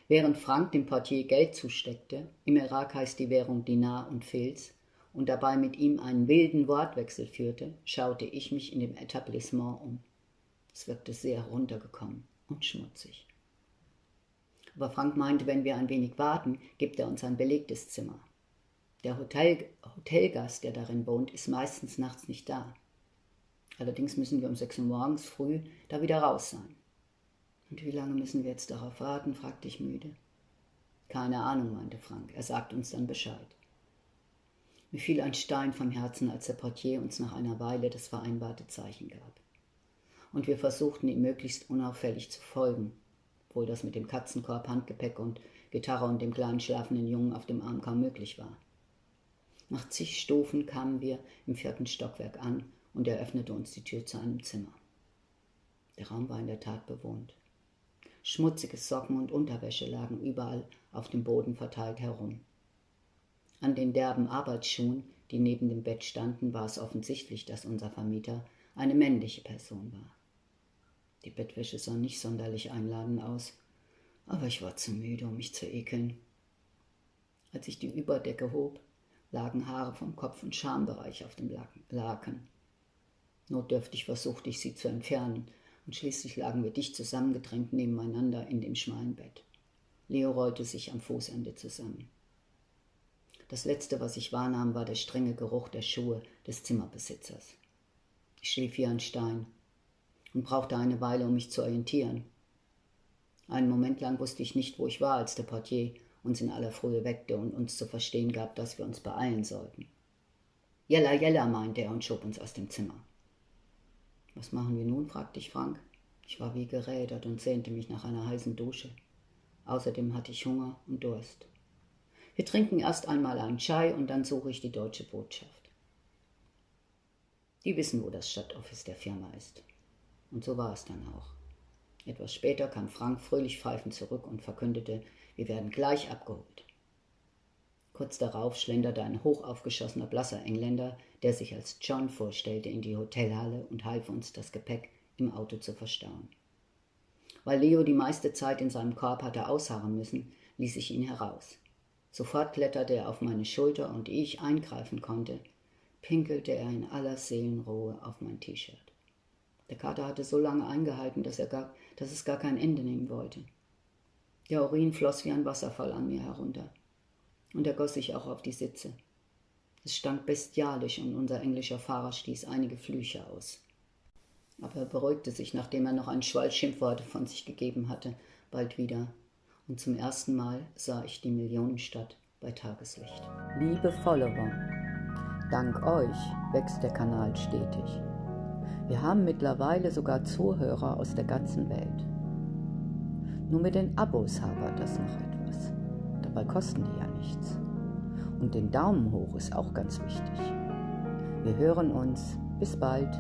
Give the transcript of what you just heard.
Während Frank dem Portier Geld zusteckte, im Irak heißt die Währung Dinar und Fils, und dabei mit ihm einen wilden Wortwechsel führte, schaute ich mich in dem Etablissement um. Es wirkte sehr heruntergekommen und schmutzig. Aber Frank meinte, wenn wir ein wenig warten, gibt er uns ein belegtes Zimmer. Der Hotelgast, der darin wohnt, ist meistens nachts nicht da. Allerdings müssen wir um 6 Uhr morgens früh da wieder raus sein. Und wie lange müssen wir jetzt darauf warten, fragte ich müde. Keine Ahnung, meinte Frank, er sagt uns dann Bescheid. Mir fiel ein Stein vom Herzen, als der Portier uns nach einer Weile das vereinbarte Zeichen gab. Und wir versuchten, ihm möglichst unauffällig zu folgen, obwohl das mit dem Katzenkorb, Handgepäck und Gitarre und dem kleinen schlafenden Jungen auf dem Arm kaum möglich war. Nach zig Stufen kamen wir im 4. Stockwerk an und er öffnete uns die Tür zu einem Zimmer. Der Raum war in der Tat bewohnt. Schmutzige Socken und Unterwäsche lagen überall auf dem Boden verteilt herum. An den derben Arbeitsschuhen, die neben dem Bett standen, war es offensichtlich, dass unser Vermieter eine männliche Person war. Die Bettwäsche sah nicht sonderlich einladend aus, aber ich war zu müde, um mich zu ekeln. Als ich die Überdecke hob, lagen Haare vom Kopf- und Schambereich auf dem Laken. Notdürftig versuchte ich, sie zu entfernen, und schließlich lagen wir dicht zusammengedrängt nebeneinander in dem schmalen Bett. Leo rollte sich am Fußende zusammen. Das Letzte, was ich wahrnahm, war der strenge Geruch der Schuhe des Zimmerbesitzers. Ich schlief wie ein Stein und brauchte eine Weile, um mich zu orientieren. Einen Moment lang wusste ich nicht, wo ich war, als der Portier uns in aller Frühe weckte und uns zu verstehen gab, dass wir uns beeilen sollten. »Jella, jella«, meinte er und schob uns aus dem Zimmer. »Was machen wir nun?« fragte ich Frank. Ich war wie gerädert und sehnte mich nach einer heißen Dusche. Außerdem hatte ich Hunger und Durst. Wir trinken erst einmal einen Chai und dann suche ich die deutsche Botschaft. Die wissen, wo das Stadtoffice der Firma ist. Und so war es dann auch. Etwas später kam Frank fröhlich pfeifend zurück und verkündete, wir werden gleich abgeholt. Kurz darauf schlenderte ein hochaufgeschossener, blasser Engländer, der sich als John vorstellte, in die Hotelhalle und half uns, das Gepäck im Auto zu verstauen. Weil Leo die meiste Zeit in seinem Korb hatte ausharren müssen, ließ ich ihn heraus. Sofort kletterte er auf meine Schulter und ehe ich eingreifen konnte, pinkelte er in aller Seelenruhe auf mein T-Shirt. Der Kater hatte so lange eingehalten, dass es gar kein Ende nehmen wollte. Der Urin floss wie ein Wasserfall an mir herunter. Und er goss sich auch auf die Sitze. Es stank bestialisch und unser englischer Fahrer stieß einige Flüche aus. Aber er beruhigte sich, nachdem er noch einen Schwall Schimpfworte von sich gegeben hatte, bald wieder. Und zum ersten Mal sah ich die Millionenstadt bei Tageslicht. Liebe Follower, dank euch wächst der Kanal stetig. Wir haben mittlerweile sogar Zuhörer aus der ganzen Welt. Nur mit den Abos hapert das noch etwas. Dabei kosten die ja nichts. Und den Daumen hoch ist auch ganz wichtig. Wir hören uns. Bis bald.